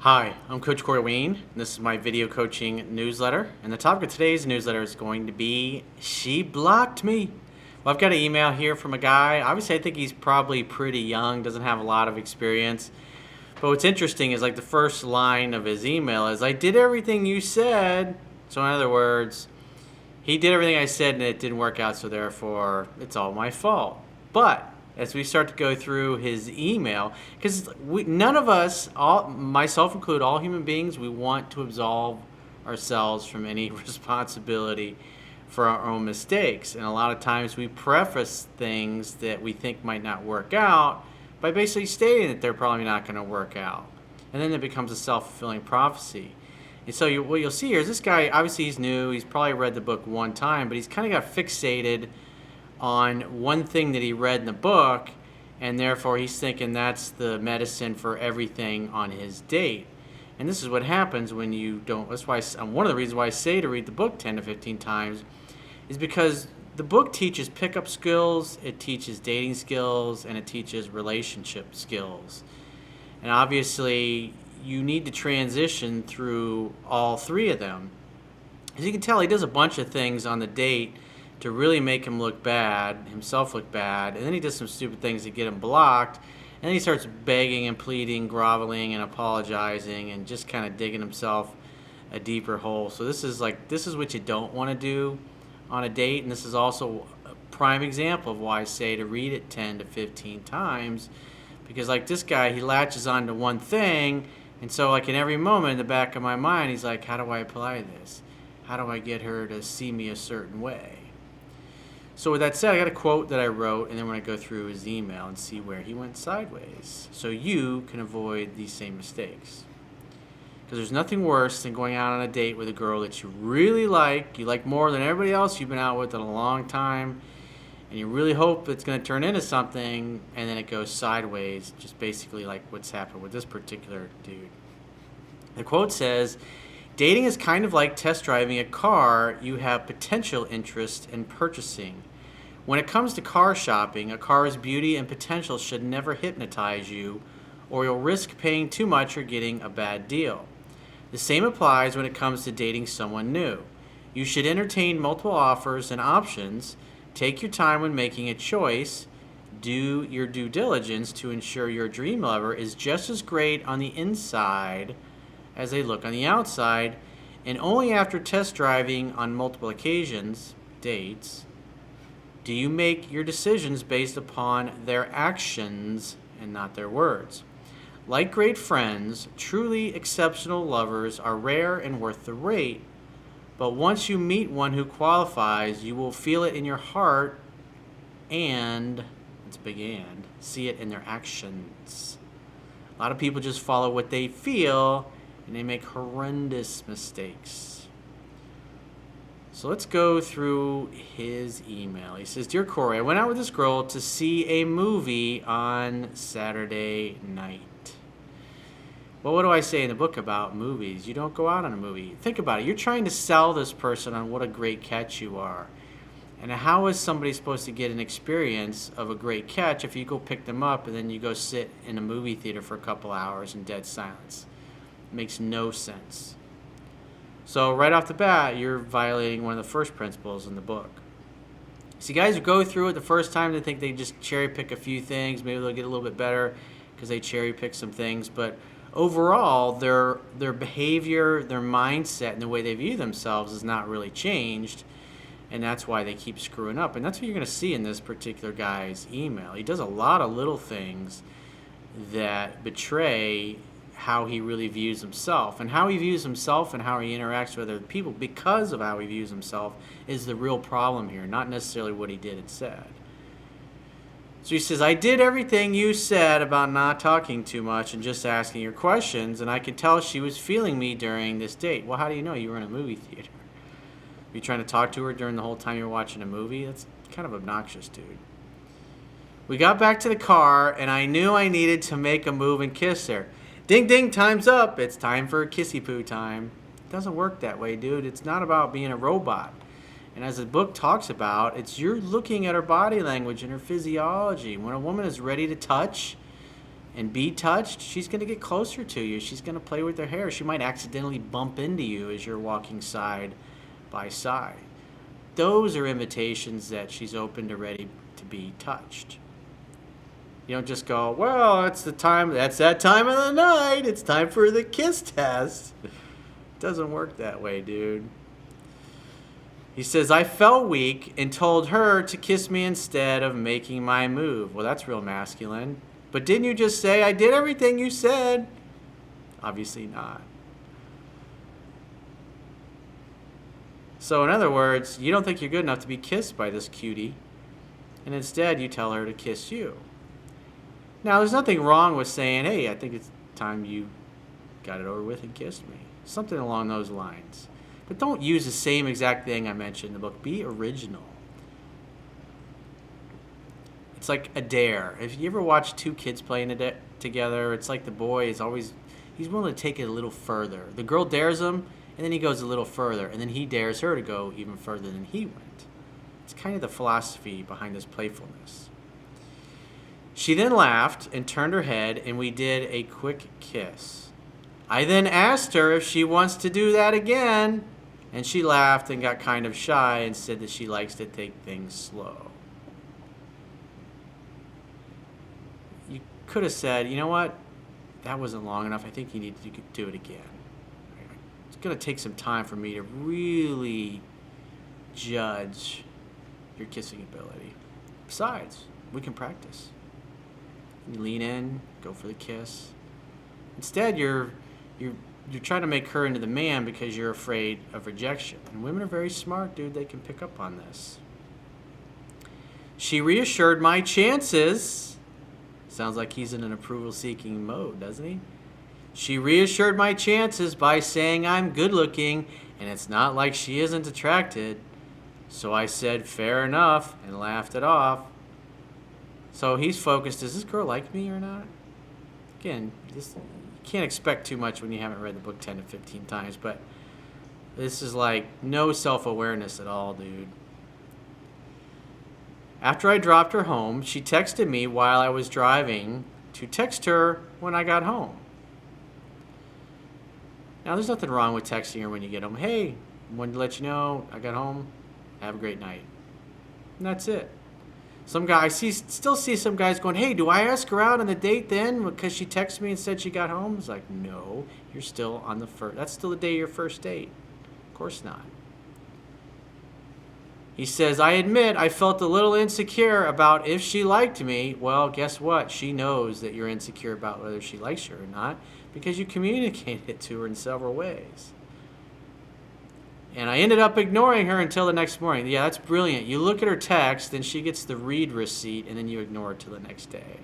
Hi, I'm Coach Corey Wayne, and this is my video coaching newsletter. And the topic of today's newsletter is going to be, she blocked me. Well, I've got an email here from a guy. Obviously, I think he's probably pretty young, doesn't have a lot of experience. But what's interesting is like the first line of his email is, I did everything you said. So in other words, he did everything I said and it didn't work out, so therefore it's all my fault. But as we start to go through his email, because none of us, myself included, all human beings, we want to absolve ourselves from any responsibility for our own mistakes. And a lot of times we preface things that we think might not work out by basically stating that they're probably not going to work out. And then it becomes a self-fulfilling prophecy. And so what you'll see here is this guy, obviously he's new, he's probably read the book one time, but he's kind of got fixated on one thing that he read in the book, and therefore he's thinking that's the medicine for everything on his date. And this is what happens when you don't. That's why one of the reasons why I say to read the book 10 to 15 times is because the book teaches pickup skills, it teaches dating skills, and it teaches relationship skills. And obviously you need to transition through all three of them. As you can tell, he does a bunch of things on the date to really make himself look bad, and then he does some stupid things to get him blocked, and then he starts begging and pleading, groveling and apologizing, and just kind of digging himself a deeper hole. So this is what you don't want to do on a date, and this is also a prime example of why I say to read it 10 to 15 times, because like this guy, he latches on to one thing, and so like in every moment in the back of my mind, he's like, how do I apply this? How do I get her to see me a certain way? So with that said, I got a quote that I wrote, and then we're going to go through his email and see where he went sideways so you can avoid these same mistakes. Because there's nothing worse than going out on a date with a girl that you really like, more than everybody else you've been out with in a long time, and you really hope it's going to turn into something, and then it goes sideways, just basically like what's happened with this particular dude. The quote says, dating is kind of like test driving a car you have potential interest in purchasing. When it comes to car shopping, a car's beauty and potential should never hypnotize you, or you'll risk paying too much or getting a bad deal. The same applies when it comes to dating someone new. You should entertain multiple offers and options, take your time when making a choice, do your due diligence to ensure your dream lover is just as great on the inside as they look on the outside, and only after test driving on multiple occasions, dates, do you make your decisions based upon their actions and not their words. Like great friends, truly exceptional lovers are rare and worth the wait, but once you meet one who qualifies, you will feel it in your heart and, it's a big and, see it in their actions. A lot of people just follow what they feel, and they make horrendous mistakes. So let's go through his email. He says, Dear Corey, I went out with this girl to see a movie on Saturday night. Well, what do I say in the book about movies? You don't go out on a movie. Think about it. You're trying to sell this person on what a great catch you are. And how is somebody supposed to get an experience of a great catch if you go pick them up and then you go sit in a movie theater for a couple hours in dead silence? It makes no sense. So right off the bat, you're violating one of the first principles in the book. See, guys who go through it the first time, they think they just cherry pick a few things. Maybe they'll get a little bit better because they cherry pick some things. But overall, their behavior, their mindset, and the way they view themselves is not really changed. And that's why they keep screwing up. And that's what you're going to see in this particular guy's email. He does a lot of little things that betray how he really views himself. And how he views himself and how he interacts with other people because of how he views himself is the real problem here, not necessarily what he did and said. So he says, I did everything you said about not talking too much and just asking your questions, and I could tell she was feeling me during this date. Well, how do you know? You were in a movie theater. Were you trying to talk to her during the whole time you were watching a movie? That's kind of obnoxious, dude. We got back to the car, and I knew I needed to make a move and kiss her. Ding, ding, time's up. It's time for kissy poo time. It doesn't work that way, dude. It's not about being a robot. And as the book talks about, you're looking at her body language and her physiology. When a woman is ready to touch, and be touched, she's going to get closer to you. She's going to play with her hair. She might accidentally bump into you as you're walking side by side. Those are invitations that she's open to, ready to be touched. You don't just go, well, that's that time of the night. It's time for the kiss test. It doesn't work that way, dude. He says, I felt weak and told her to kiss me instead of making my move. Well, that's real masculine. But didn't you just say I did everything you said? Obviously not. So in other words, you don't think you're good enough to be kissed by this cutie, and instead you tell her to kiss you. Now, there's nothing wrong with saying, hey, I think it's time you got it over with and kissed me. Something along those lines. But don't use the same exact thing I mentioned in the book. Be original. It's like a dare. If you ever watch two kids playing together, it's like the boy is always, he's willing to take it a little further. The girl dares him, and then he goes a little further, and then he dares her to go even further than he went. It's kind of the philosophy behind this playfulness. She then laughed and turned her head, and we did a quick kiss. I then asked her if she wants to do that again, and she laughed and got kind of shy and said that she likes to take things slow. You could have said, you know what? That wasn't long enough. I think you need to do it again. It's going to take some time for me to really judge your kissing ability. Besides, we can practice. You lean in, go for the kiss. Instead, you're trying to make her into the man because you're afraid of rejection. And women are very smart, dude. They can pick up on this. She reassured my chances. Sounds like he's in an approval-seeking mode, doesn't he? She reassured my chances by saying I'm good-looking, and it's not like she isn't attracted. So I said, fair enough, and laughed it off. So he's focused, does this girl like me or not? Again, you can't expect too much when you haven't read the book 10 to 15 times, but this is like no self-awareness at all, dude. After I dropped her home, she texted me while I was driving to text her when I got home. Now, there's nothing wrong with texting her when you get home. Hey, wanted to let you know I got home. Have a great night. And that's it. Some guy, still see some guys going, hey, do I ask her out on the date then because she texted me and said she got home? It's like, no, you're still on the first. That's still the day of your first date. Of course not. He says, I admit I felt a little insecure about if she liked me. Well, guess what? She knows that you're insecure about whether she likes you or not because you communicated it to her in several ways. And I ended up ignoring her until the next morning. Yeah, that's brilliant. You look at her text, then she gets the read receipt, and then you ignore it till the next day.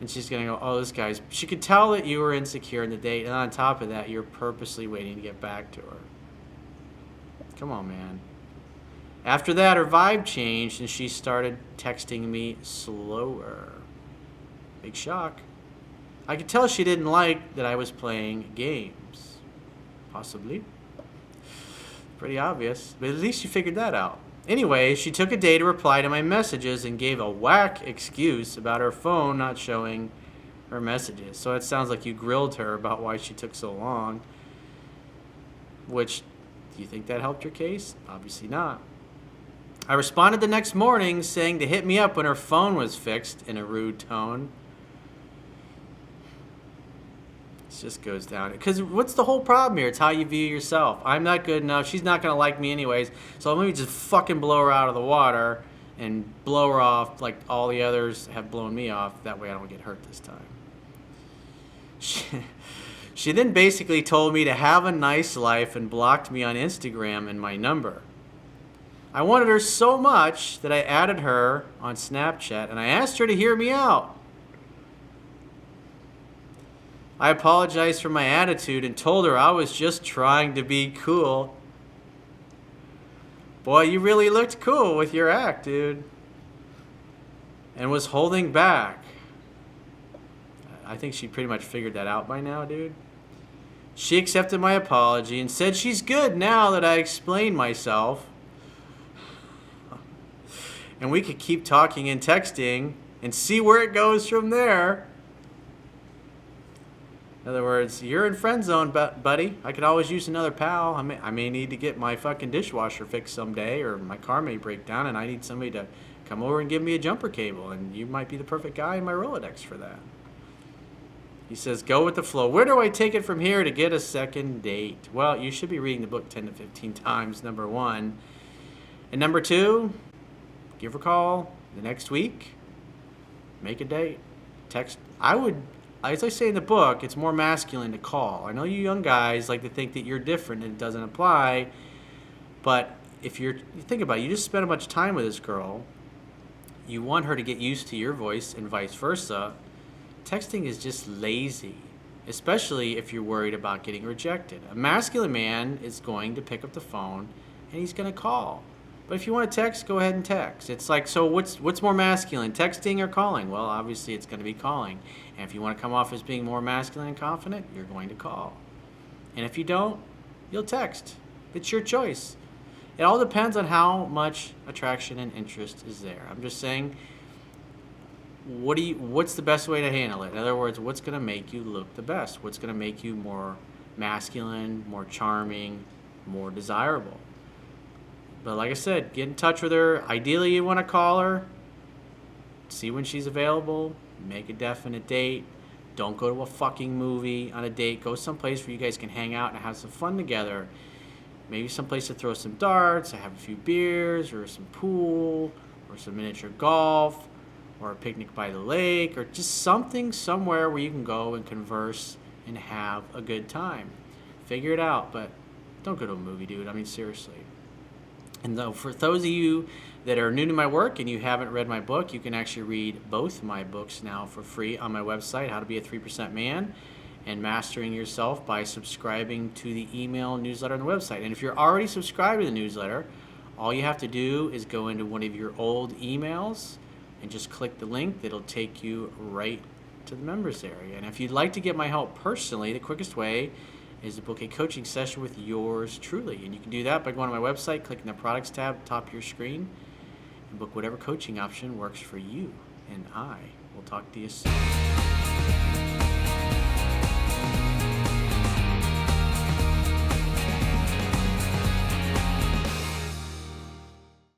And she's going to go, oh, this guy's... She could tell that you were insecure in the date, and on top of that, you're purposely waiting to get back to her. Come on, man. After that, her vibe changed, and she started texting me slower. Big shock. I could tell she didn't like that I was playing games. Possibly. Pretty obvious, but at least you figured that out. Anyway, she took a day to reply to my messages and gave a whack excuse about her phone not showing her messages. So it sounds like you grilled her about why she took so long. Which, do you think that helped your case? Obviously not. I responded the next morning saying to hit me up when her phone was fixed in a rude tone. Just goes down. Because what's the whole problem here? It's how you view yourself. I'm not good enough. She's not going to like me anyways. So let me just fucking blow her out of the water and blow her off like all the others have blown me off. That way I don't get hurt this time. She then basically told me to have a nice life and blocked me on Instagram and my number. I wanted her so much that I added her on Snapchat and I asked her to hear me out. I apologized for my attitude and told her I was just trying to be cool. Boy, you really looked cool with your act, dude. And was holding back. I think she pretty much figured that out by now, dude. She accepted my apology and said she's good now that I explained myself. And we could keep talking and texting and see where it goes from there. In other words, you're in friend zone, buddy. I could always use another pal. I may need to get my fucking dishwasher fixed someday, or my car may break down, and I need somebody to come over and give me a jumper cable, and you might be the perfect guy in my Rolodex for that. He says, go with the flow. Where do I take it from here to get a second date? Well, you should be reading the book 10 to 15 times, number one. And number two, give her a call the next week. Make a date. Text. As I say in the book, it's more masculine to call. I know you young guys like to think that you're different and it doesn't apply, but if you think about it, you just spent a bunch of time with this girl, you want her to get used to your voice and vice versa. Texting is just lazy, especially if you're worried about getting rejected. A masculine man is going to pick up the phone and he's going to call. But if you want to text, go ahead and text. It's like, so what's more masculine, texting or calling? Well, obviously it's going to be calling. And if you want to come off as being more masculine and confident, you're going to call. And if you don't, you'll text. It's your choice. It all depends on how much attraction and interest is there. I'm just saying, what's the best way to handle it? In other words, what's going to make you look the best? What's going to make you more masculine, more charming, more desirable? But like I said, get in touch with her. Ideally, you want to call her, see when she's available, make a definite date. Don't go to a fucking movie on a date. Go someplace where you guys can hang out and have some fun together. Maybe someplace to throw some darts, or have a few beers, or some pool, or some miniature golf, or a picnic by the lake, or just something somewhere where you can go and converse and have a good time. Figure it out, but don't go to a movie, dude. I mean, seriously. And though for those of you that are new to my work and you haven't read my book, you can actually read both my books now for free on my website, How to Be a 3% Man and Mastering Yourself, by subscribing to the email newsletter on the website. And if you're already subscribed to the newsletter, all you have to do is go into one of your old emails and just click the link. That'll take you right to the members area. And if you'd like to get my help personally, the quickest way is to book a coaching session with yours truly. And you can do that by going to my website, clicking the products tab top of your screen, and book whatever coaching option works for you. And I will talk to you soon.